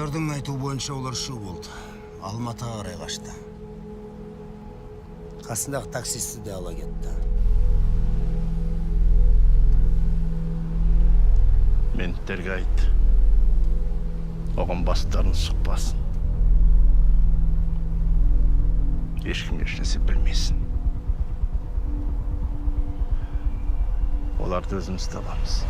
Жолдастардың айту бойынша олар шу болды. Алматыға қарай қашты. Қасындағы таксисті де ала кетті. Менттерге айт. Оған бастарын сұқпасын. Ешкім ешнәрсе білмесін. Оларды өзіміз табамыз.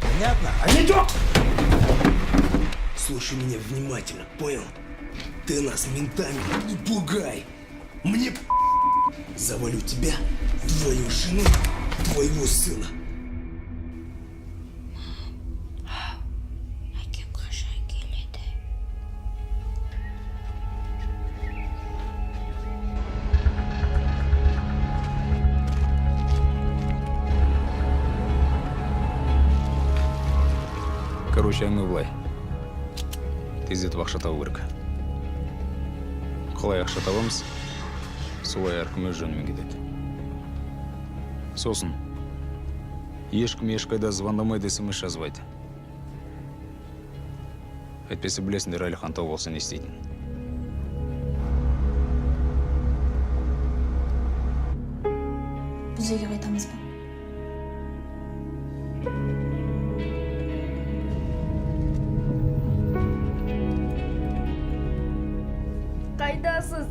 Понятно? А не то! Слушай меня внимательно, понял? Ты нас ментами не пугай. Мне завалю тебя, твою жену, твоего сына. Әкем қашан келеді? Короче, әңгіме былай. Тездетіп ақша табу керек. Қалай ақша табамыз, солай әркім өз жөнімен кетеді. Сосын, ешкім ешқайда звондамайды, смс жазбайды. Әйтпесе білесіңдер, Әлихан тау болса не істейтін. Біз үйге қайтамыз ба? Қайдасыз?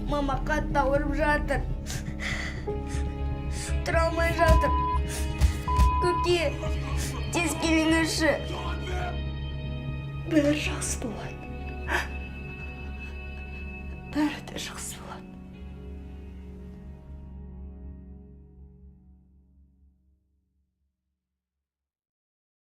Мама қатты ауырып жатыр. Тұра алмай жатыр. Көке, тез келіңізші. Бәрі жақсы болады. Бәрі де жақсы болады.